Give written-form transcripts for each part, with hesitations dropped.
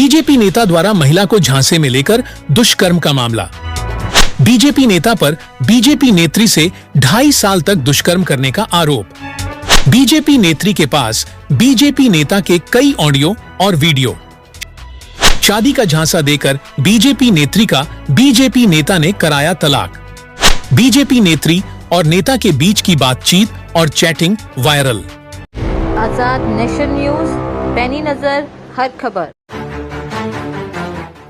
BJP नेता द्वारा महिला को झांसे में लेकर दुष्कर्म का मामला। बीजेपी नेता पर बीजेपी नेत्री से 2.5 साल तक दुष्कर्म करने का आरोप। बीजेपी नेत्री के पास बीजेपी नेता के कई ऑडियो और वीडियो। शादी का झांसा देकर बीजेपी नेत्री का बीजेपी नेता ने कराया तलाक। बीजेपी नेत्री और नेता के बीच की बातचीत और चैटिंग वायरल। आजाद नेशन न्यूज, पैनी नजर, हर खबर।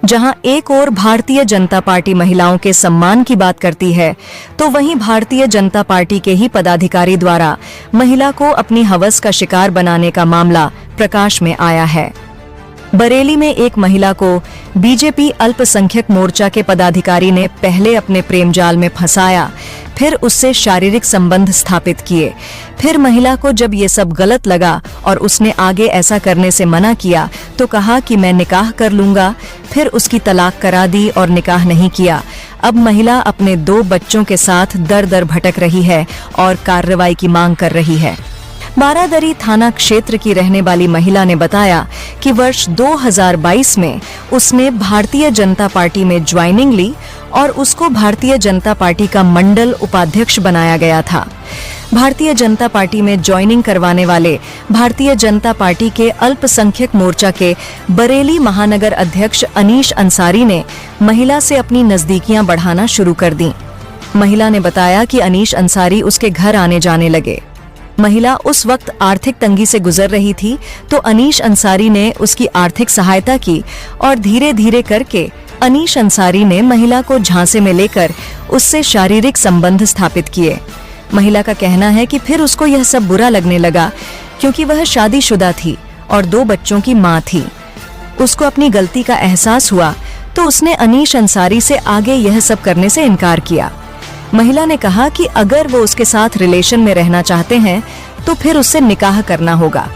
जहां एक ओर भारतीय जनता पार्टी महिलाओं के सम्मान की बात करती है, तो वहीं भारतीय जनता पार्टी के ही पदाधिकारी द्वारा महिला को अपनी हवस का शिकार बनाने का मामला प्रकाश में आया है। बरेली में एक महिला को बीजेपी अल्पसंख्यक मोर्चा के पदाधिकारी ने पहले अपने प्रेम जाल में फंसाया, फिर उससे शारीरिक संबंध स्थापित किए। फिर महिला को जब ये सब गलत लगा और उसने आगे ऐसा करने से मना किया तो कहा कि मैं निकाह कर लूंगा। फिर उसकी तलाक करा दी और निकाह नहीं किया। अब महिला अपने 2 बच्चों के साथ दर दर भटक रही है और कार्रवाई की मांग कर रही है। बारादरी थाना क्षेत्र की रहने वाली महिला ने बताया कि वर्ष 2022 में उसने भारतीय जनता पार्टी में ज्वाइनिंग ली और उसको भारतीय जनता पार्टी का मंडल उपाध्यक्ष बनाया गया था। भारतीय जनता पार्टी में ज्वाइनिंग करवाने वाले भारतीय जनता पार्टी के अल्पसंख्यक मोर्चा के बरेली महानगर अध्यक्ष अनीश अंसारी ने महिला से अपनी नजदीकियां बढ़ाना शुरू कर दी। महिला ने बताया कि अनीश अंसारी उसके घर आने जाने लगे। महिला उस वक्त आर्थिक तंगी से गुजर रही थी, तो अनीश अंसारी ने उसकी आर्थिक सहायता की और धीरे धीरे करके अनीश अंसारी ने महिला को झांसे में लेकर उससे शारीरिक संबंध स्थापित किए। महिला का कहना है कि फिर उसको यह सब बुरा लगने लगा, क्योंकि वह शादीशुदा थी और 2 बच्चों की मां थी। उसको अपनी गलती का एहसास हुआ तो उसने अनीश अंसारी से आगे यह सब करने से इनकार किया। महिला ने कहा कि अगर वो उसके साथ रिलेशन में रहना चाहते हैं तो फिर उससे निकाह करना होगा।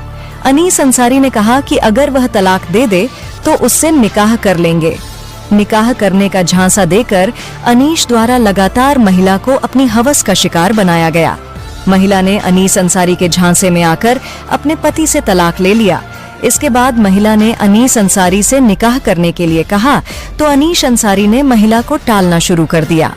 अनीस अंसारी ने कहा कि अगर वह तलाक दे दे तो उससे निकाह कर लेंगे। निकाह करने का झांसा देकर अनीश द्वारा लगातार महिला को अपनी हवस का शिकार बनाया गया। महिला ने अनीस अंसारी के झांसे में आकर अपने पति से तलाक ले लिया। इसके बाद महिला ने अनीस अंसारी से निकाह करने के लिए कहा तो अनीश अंसारी ने महिला को टालना शुरू कर दिया।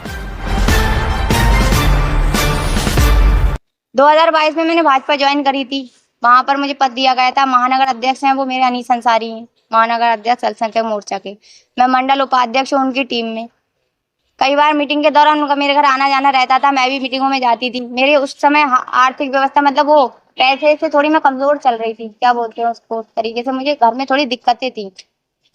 2022 में मैंने भाजपा ज्वाइन करी थी। वहां पर मुझे पद दिया गया था। महानगर अध्यक्ष हैं वो मेरे अनीस अंसारी हैं, महानगर अध्यक्ष अल्पसंख्यक मोर्चा के। मैं मंडल उपाध्यक्ष हूँ उनकी टीम में। कई बार मीटिंग के दौरान उनका मेरे घर आना जाना रहता था। मैं भी मीटिंगों में जाती थी। मेरे उस समय आर्थिक व्यवस्था मतलब वो पैसे से थोड़ी मैं कमजोर चल रही थी, क्या बोलते हैं उसको, उस तरीके से मुझे घर में थोड़ी दिक्कतें थी।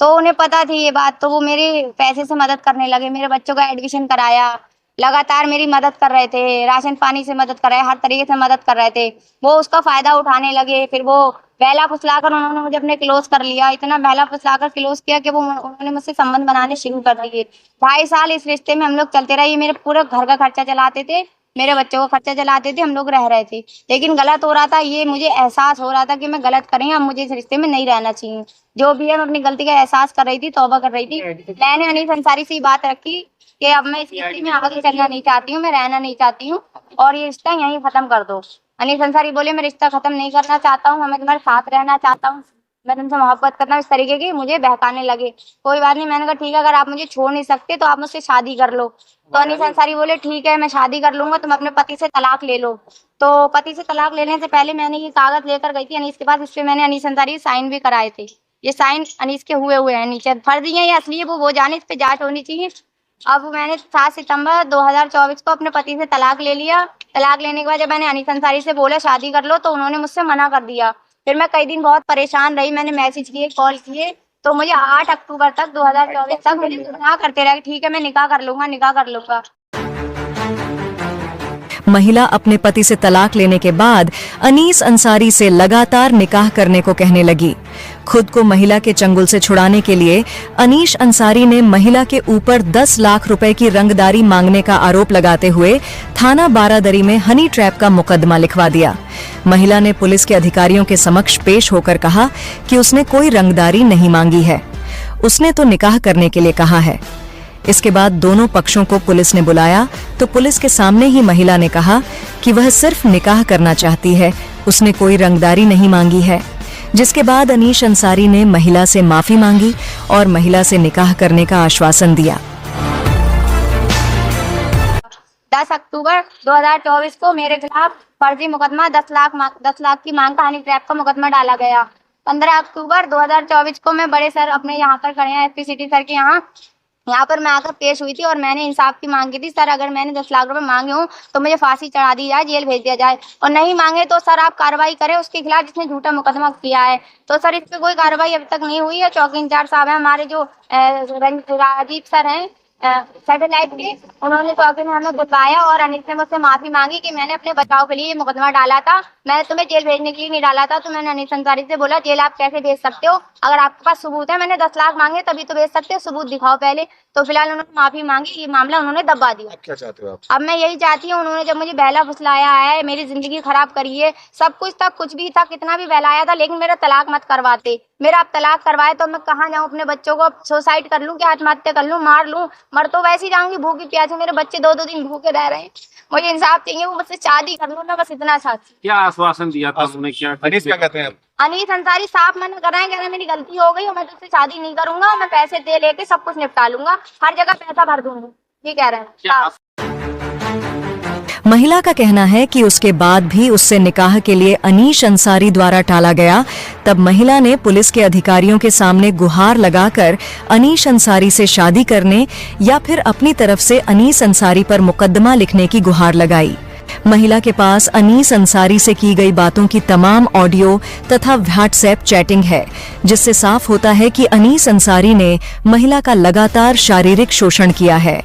तो उन्हें पता थी ये बात, तो वो मेरे पैसे से मदद करने लगे। मेरे बच्चों का एडमिशन कराया, लगातार मेरी मदद कर रहे थे, राशन पानी से मदद कर रहे, हर तरीके से मदद कर रहे थे। वो उसका फायदा उठाने लगे। फिर वो बहला फुसलाकर उन्होंने मुझे अपने क्लोज कर लिया। इतना बहला फुसलाकर क्लोज किया कि उन्होंने मुझसे संबंध बनाने शुरू कर दिए। 2.5 साल इस रिश्ते में हम लोग चलते रहे। मेरे पूरे घर का खर्चा चलाते थे, मेरे बच्चों का खर्चा चलाते थे, हम लोग रह रहे थे। लेकिन गलत हो रहा था, ये मुझे एहसास हो रहा था कि मैं गलत कर रही हूँ, अब मुझे इस रिश्ते में नहीं रहना चाहिए। जो भी है मैं अपनी गलती का एहसास कर रही थी, तौबा कर रही थी। मैंने अनीस अंसारी से बात रखी कि अब मैं इस रिश्ते में आगे चलना नहीं चाहती हूँ, मैं रहना नहीं चाहती हूँ और ये रिश्ता यहीं खत्म कर दो। अनीस अंसारी बोले मैं रिश्ता खत्म नहीं करना चाहता हूँ, मैं तुम्हारे साथ रहना चाहता हूँ, मैं तुमसे मोहब्बत करता हूँ। इस तरीके की मुझे बहकाने लगे। कोई बात नहीं, मैंने कहा ठीक है, अगर आप मुझे छोड़ नहीं सकते तो आप मुझसे शादी कर लो। तो अनीस अंसारी बोले ठीक है मैं शादी कर लूंगा, तुम अपने पति से तलाक ले लो। तो पति से तलाक लेने से पहले मैंने ये कागज लेकर गई थी अनीस के पास। इस पे मैंने अनीस अंसारी साइन भी कराए थे। ये साइन अनीस के हुए हैं नीचे। फर्जी है या असली है वो जाने, इस पे जांच होनी चाहिए। अब मैंने 7 सितंबर 2024 को अपने पति से तलाक ले लिया। तलाक लेने के बाद जब मैंने अनीस अंसारी से बोला शादी कर लो तो उन्होंने मुझसे मना कर दिया। फिर मैं कई दिन बहुत परेशान रही, मैंने मैसेज किए, कॉल किए, तो मुझे 8 अक्टूबर तक 2024 तक मुझे निकाह करते रहे। ठीक है मैं निकाह कर लूंगा, निकाह कर लूंगा। महिला अपने पति से तलाक लेने के बाद अनीस अंसारी से लगातार निकाह करने को कहने लगी। खुद को महिला के चंगुल से छुड़ाने के लिए अनीश अंसारी ने महिला के ऊपर 10 लाख रुपए की रंगदारी मांगने का आरोप लगाते हुए थाना बारादरी में हनी ट्रैप का मुकदमा लिखवा दिया। महिला ने पुलिस के अधिकारियों के समक्ष पेश होकर कहा कि उसने कोई रंगदारी नहीं मांगी है, उसने तो निकाह करने के लिए कहा है। इसके बाद दोनों पक्षों को पुलिस ने बुलाया तो पुलिस के सामने ही महिला ने कहा कि वह सिर्फ निकाह करना चाहती है, उसने कोई रंगदारी नहीं मांगी है। जिसके बाद अनीश अंसारी ने महिला से माफी मांगी और महिला से निकाह करने का आश्वासन दिया। 10 अक्टूबर 2024 को मेरे खिलाफ फर्जी मुकदमा 10 लाख की मांग का हनी ट्रैप का मुकदमा डाला गया। 15 अक्टूबर 2024 को मैं बड़े सर अपने यहाँ पर खड़े हैं, एसपी सिटी सर के यहाँ पर मैं आकर पेश हुई थी और मैंने इंसाफ की मांग की थी। सर, अगर मैंने 10 लाख रुपए मांगे हों तो मुझे फांसी चढ़ा दी जाए, जेल भेज दिया जाए, और नहीं मांगे तो सर आप कार्रवाई करें उसके खिलाफ जिसने झूठा मुकदमा किया है। तो सर इस पर कोई कार्रवाई अभी तक नहीं हुई है। चौकी इंचार्ज साहब हैं हमारे जो राजीव सर हैं सैटेलाइट के, उन्होंने चौकी में हमें बुलवाया और अनिल ने मुझसे माफी मांगी कि मैंने अपने बचाव के लिए ये मुकदमा डाला था, मैंने तुम्हें जेल भेजने के लिए नहीं डाला था। तो मैंने अनिल अंसारी से बोला जेल आप कैसे भेज सकते हो, अगर आपके पास सबूत है, मैंने 10 लाख मांगे तभी तो भेज सकते हो, सबूत दिखाओ पहले। तो फिलहाल उन्होंने माफी मांगी, ये मामला उन्होंने दबा दिया। क्या चाहते हो आप? अब मैं यही चाहती हूँ, उन्होंने जब मुझे बहला फुसलाया है, मेरी जिंदगी खराब करी है, सब कुछ था, कुछ भी था, कितना भी बहलाया था, लेकिन मेरा तलाक मत करवाते। मेरा आप तलाक करवाए तो मैं कहाँ जाऊँ, अपने बच्चों को सुसाइड कर लूँ, क्या आत्महत्या कर लूँ, मार लूँ, मर तो वैसे ही जाऊंगी भूखी प्यासी। मेरे बच्चे 2-2 दिन भूखे रह रहे हैं, मुझे इंसाफ चाहिए, वो मुझसे शादी कर लूँ, मैं बस इतना चाहती। क्या आश्वासन दिया था उन्होंने? क्या अनीस क्या कहते हैं? अनीस अंसारी साफ मना कर रहे हैं, कह रहे हैं मेरी गलती हो गई और मैं तुझसे शादी नहीं करूंगा, मैं पैसे दे लेके सब कुछ निपटा लूंगा, हर जगह पैसा भर दूंगी, ये कह रहे हैं साफ। महिला का कहना है कि उसके बाद भी उससे निकाह के लिए अनीश अंसारी द्वारा टाला गया। तब महिला ने पुलिस के अधिकारियों के सामने गुहार लगाकर अनीश अंसारी से शादी करने या फिर अपनी तरफ से अनीस अंसारी पर मुकदमा लिखने की गुहार लगाई। महिला के पास अनीस अंसारी से की गई बातों की तमाम ऑडियो तथा व्हाट्सएप चैटिंग है, जिससे साफ होता है कि अनीस अंसारी ने महिला का लगातार शारीरिक शोषण किया है।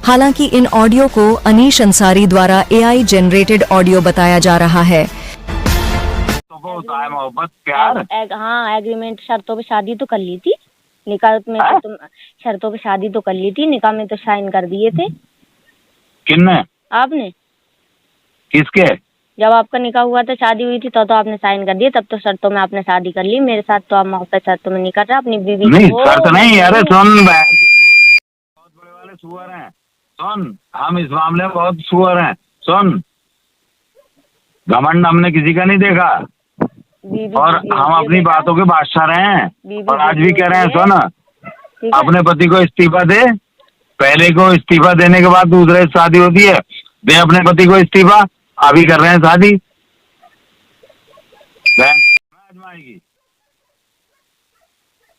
हालांकि इन ऑडियो को अनीश अंसारी द्वारा एआई जनरेटेड ऑडियो बताया जा रहा है। तो वो होता है मोहब्बत प्यार। हाँ, एग्रीमेंट शर्तों पे शादी तो कर ली थी, निकाह में तो तुम शर्तों पे शादी तो कर ली थी, निकाह में तो साइन कर दिए थे। किसने? आपने। किसके? जब आपका निकाह हुआ था, शादी हुई थी, तो आपने साइन कर दिए, तब तो शर्तों में आपने शादी कर ली। मेरे साथ तो आप मोहब्बत शर्तों में नहीं कर रहे, अपनी बीवी नहीं शर्त नहीं। अरे सुन, बहुत बड़े वाले सुअर हैं, सुन, हम इस मामले में बहुत सुअर हैं। सुन, घमंड हमने किसी का नहीं देखा और हम अपनी बातों के बादशाह रहे हैं और आज भी कह रहे हैं। सुन, अपने पति को इस्तीफा दे, पहले को इस्तीफा देने के बाद दूसरे से शादी होती है, दे अपने पति को इस्तीफा, अभी कर रहे हैं शादी। आजमाएगी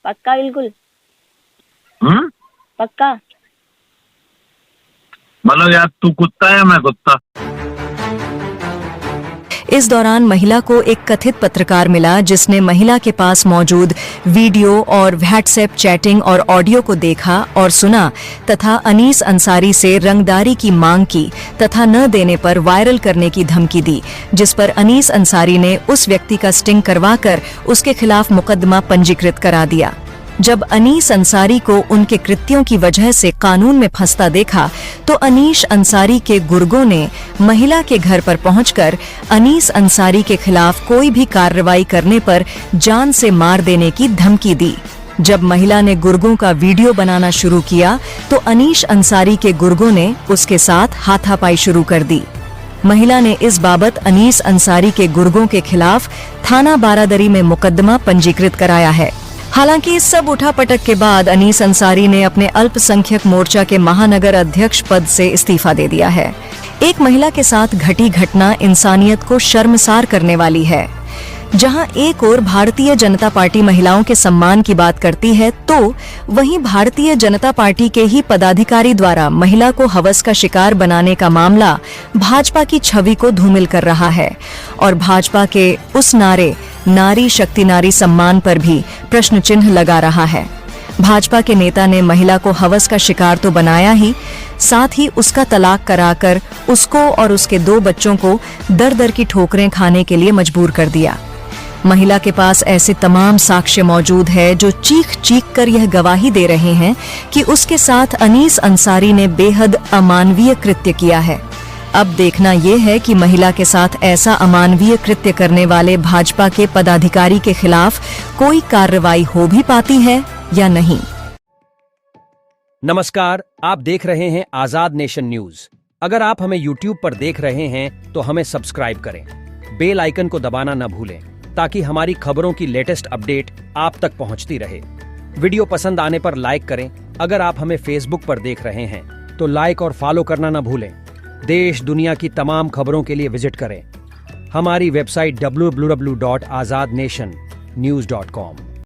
पक्का? बिल्कुल पक्का। मतलब यार तू कुत्ता है, मैं कुत्ता। इस दौरान महिला को एक कथित पत्रकार मिला जिसने महिला के पास मौजूद वीडियो और व्हाट्सएप चैटिंग और ऑडियो को देखा और सुना तथा अनीस अंसारी से रंगदारी की मांग की तथा न देने पर वायरल करने की धमकी दी, जिस पर अनीस अंसारी ने उस व्यक्ति का स्टिंग करवाकर उसके खिलाफ मुकदमा पंजीकृत करा दिया। जब अनीस अंसारी को उनके कृत्यों की वजह से कानून में फंसता देखा तो अनीश अंसारी के गुर्गों ने महिला के घर पर पहुंचकर अनीस अंसारी के खिलाफ कोई भी कार्रवाई करने पर जान से मार देने की धमकी दी। जब महिला ने गुर्गों का वीडियो बनाना शुरू किया तो अनीश अंसारी के गुर्गों ने उसके साथ हाथापाई शुरू कर दी। महिला ने इस बाबत अनीस अंसारी के गुर्गों के खिलाफ थाना बारादरी में मुकदमा पंजीकृत कराया है। हालांकि इस सब उठापटक के बाद अनीस अंसारी ने अपने अल्पसंख्यक मोर्चा के महानगर अध्यक्ष पद से इस्तीफा दे दिया है। एक महिला के साथ घटी घटना इंसानियत को शर्मसार करने वाली है। जहां एक ओर भारतीय जनता पार्टी महिलाओं के सम्मान की बात करती है, तो वहीं भारतीय जनता पार्टी के ही पदाधिकारी द्वारा महिला को हवस का शिकार बनाने का मामला भाजपा की छवि को धूमिल कर रहा है और भाजपा के उस नारे नारी शक्ति नारी सम्मान पर भी प्रश्न चिन्ह लगा रहा है। भाजपा के नेता ने महिला को हवस का शिकार तो बनाया ही, साथ ही उसका तलाक कराकर उसको और उसके 2 बच्चों को दर दर की ठोकरें खाने के लिए मजबूर कर दिया। महिला के पास ऐसे तमाम साक्ष्य मौजूद है जो चीख चीख कर यह गवाही दे रहे हैं कि उसके साथ अनीस अंसारी ने बेहद अमानवीय कृत्य किया है। अब देखना यह है कि महिला के साथ ऐसा अमानवीय कृत्य करने वाले भाजपा के पदाधिकारी के खिलाफ कोई कार्रवाई हो भी पाती है या नहीं। नमस्कार, आप देख रहे हैं आजाद नेशन न्यूज। अगर आप हमें YouTube पर देख रहे हैं तो हमें सब्सक्राइब करें, बेल आइकन को दबाना न भूलें ताकि हमारी खबरों की लेटेस्ट अपडेट आप तक पहुंचती रहे। वीडियो पसंद आने पर लाइक करें। अगर आप हमें फेसबुक पर देख रहे हैं तो लाइक और फॉलो करना न भूलें। देश दुनिया की तमाम खबरों के लिए विजिट करें हमारी वेबसाइट www.azadnationnews.com।